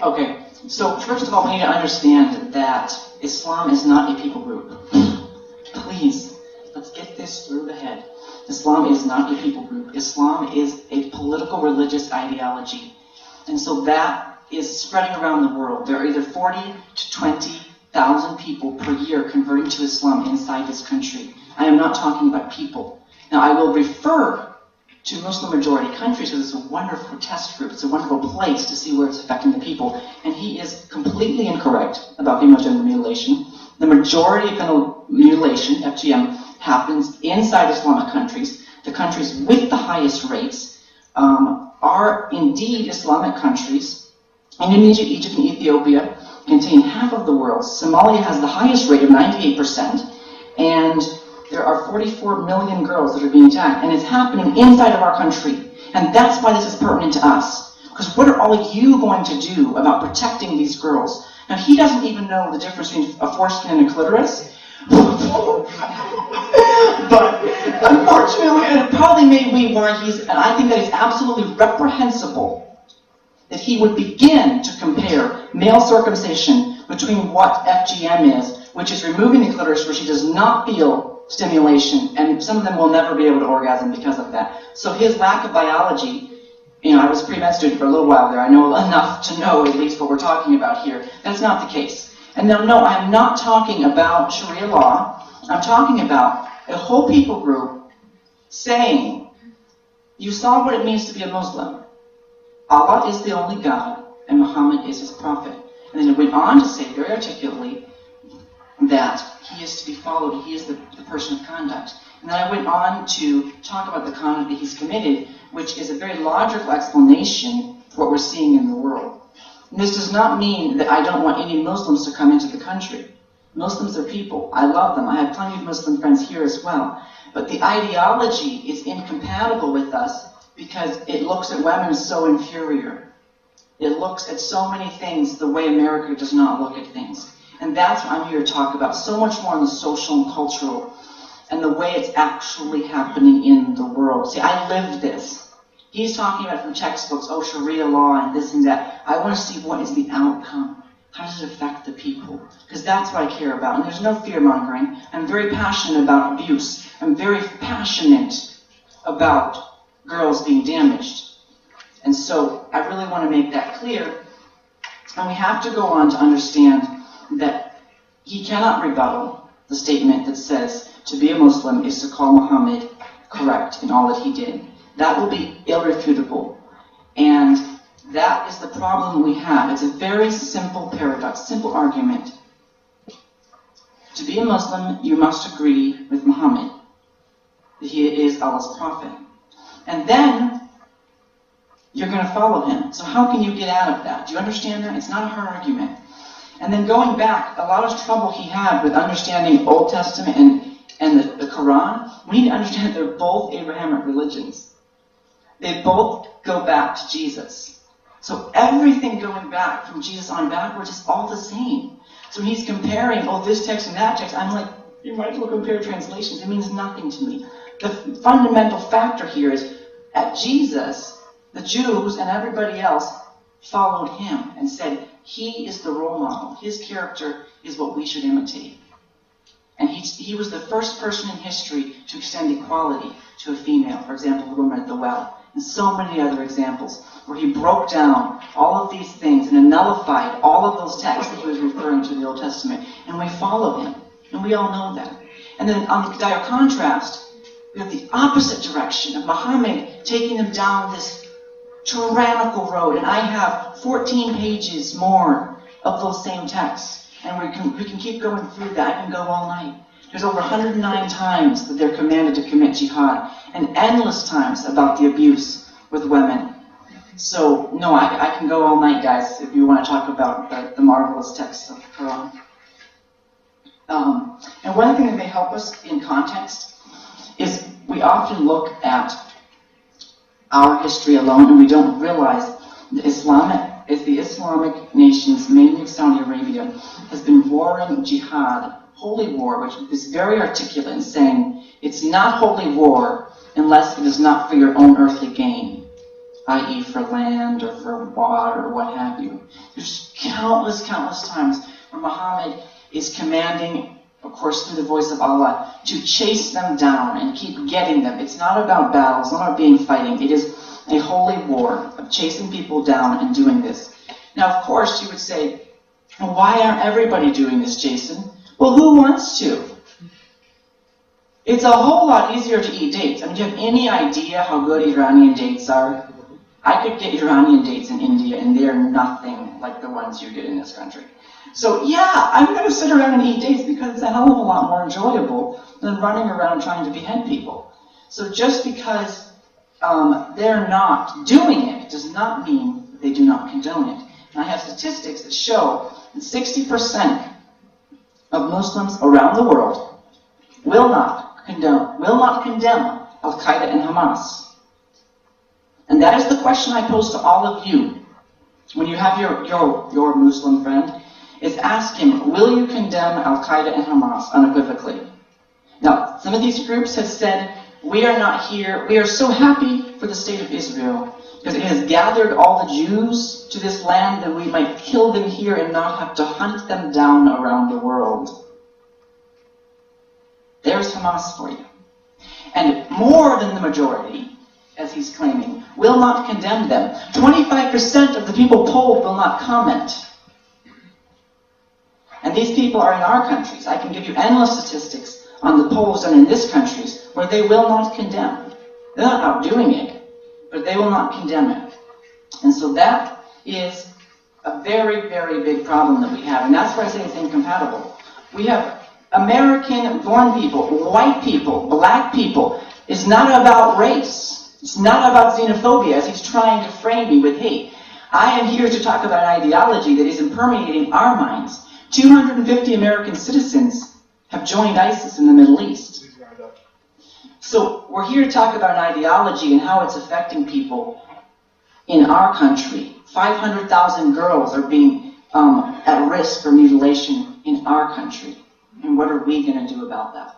Okay, so first of all, we need to understand that Islam is not a people group. Please, let's get this through the head. Islam is not a people group. Islam is a political religious ideology. And so that is spreading around the world. There are either 40 to 20,000 people per year converting to Islam inside this country. I am not talking about people. Now, I will refer to Muslim majority countries because it's a wonderful test group. It's a wonderful place to see where it's affecting the people. And he is completely incorrect about female genital mutilation. The majority of genital mutilation, FGM, happens inside Islamic countries. The countries with the highest rates are indeed Islamic countries. Indonesia, Egypt, and Ethiopia contain half of the world. Somalia has the highest rate of 98%. And there are 44 million girls that are being attacked, and it's happening inside of our country. And that's why this is pertinent to us. Because what are all you going to do about protecting these girls? Now, he doesn't even know the difference between a foreskin and a clitoris. But unfortunately, and it probably made me why and I think that it's absolutely reprehensible that he would begin to compare male circumcision between what FGM is, which is removing the clitoris where she does not feel stimulation, and some of them will never be able to orgasm because of that. So his lack of biology, I was a pre-med student for a little while there. I know enough to know at least what we're talking about here. That's not the case. And no, I'm not talking about Sharia law. I'm talking about a whole people group saying, you saw what it means to be a Muslim. Allah is the only God, and Muhammad is his prophet. And then it went on to say very articulately that he is to be followed. He is the person of conduct. And then I went on to talk about the conduct that he's committed, which is a very logical explanation for what we're seeing in the world. And this does not mean that I don't want any Muslims to come into the country. Muslims are people. I love them. I have plenty of Muslim friends here as well. But the ideology is incompatible with us because it looks at women as so inferior. It looks at so many things the way America does not look at things. And that's what I'm here to talk about, so much more on the social and cultural and the way it's actually happening in the world. See, I lived this. He's talking about from textbooks, Sharia law and this and that. I want to see what is the outcome. How does it affect the people? Because that's what I care about. And there's no fear-mongering. I'm very passionate about abuse. I'm very passionate about girls being damaged. And so I really want to make that clear. And we have to go on to understand that he cannot rebuttal the statement that says to be a Muslim is to call Muhammad correct in all that he did. That will be irrefutable. And that is the problem we have. It's a very simple paradox, simple argument. To be a Muslim, you must agree with Muhammad that he is Allah's prophet. And then you're going to follow him. So how can you get out of that? Do you understand that? It's not a hard argument. And then going back, a lot of trouble he had with understanding Old Testament and the Quran, we need to understand they're both Abrahamic religions. They both go back to Jesus. So everything going back from Jesus on backwards is all the same. So when he's comparing, this text and that text, I'm like, you might as well compare translations. It means nothing to me. The fundamental factor here is, at Jesus, the Jews and everybody else followed him and said, he is the role model. His character is what we should imitate. And he was the first person in history to extend equality to a female. For example, the woman at the well. And so many other examples where he broke down all of these things and nullified all of those texts that he was referring to in the Old Testament. And we follow him. And we all know that. And then on the dire contrast, we have the opposite direction of Muhammad taking them down this tyrannical road. And I have 14 pages more of those same texts. And we can keep going through that. I can go all night. There's over 109 times that they're commanded to commit jihad. And endless times about the abuse with women. So, no, I can go all night, guys, if you want to talk about the marvelous texts of the Quran. And one thing that may help us in context is we often look at our history alone and we don't realize that the Islamic nations, mainly Saudi Arabia, has been warring jihad, holy war, which is very articulate in saying it's not holy war unless it is not for your own earthly gain. i.e. for land or for water or what have you. There's countless times where Muhammad is commanding, of course through the voice of Allah, to chase them down and keep getting them. It's not about battles, it's not about being fighting. It is a holy war of chasing people down and doing this. Now, of course, you would say, well, why aren't everybody doing this, Jason? Well, who wants to? It's a whole lot easier to eat dates. I mean, do you have any idea how good Iranian dates are? I could get Iranian dates in India, and they're nothing like the ones you get in this country. So, yeah, I'm going to sit around and eat dates because it's a hell of a lot more enjoyable than running around trying to behead people. So just because they're not doing it does not mean that they do not condone it. And I have statistics that show that 60% of Muslims around the world will not condemn Al-Qaeda and Hamas. And that is the question I pose to all of you. When you have your Muslim friend, is ask him, will you condemn Al-Qaeda and Hamas unequivocally? Now, some of these groups have said, we are not here, we are so happy for the state of Israel, because it has gathered all the Jews to this land that we might kill them here and not have to hunt them down around the world. There's Hamas for you. And more than the majority, as he's claiming, will not condemn them. 25% of the people polled will not comment. And these people are in our countries. I can give you endless statistics on the polls done in this countries where they will not condemn. They're not outdoing it, but they will not condemn it. And so that is a very, very big problem that we have. And that's why I say it's incompatible. We have American-born people, white people, black people. It's not about race. It's not about xenophobia, as he's trying to frame me with hate. I am here to talk about an ideology that is permeating our minds. 250 American citizens have joined ISIS in the Middle East. So we're here to talk about an ideology and how it's affecting people in our country. 500,000 girls are being at risk for mutilation in our country. And what are we going to do about that?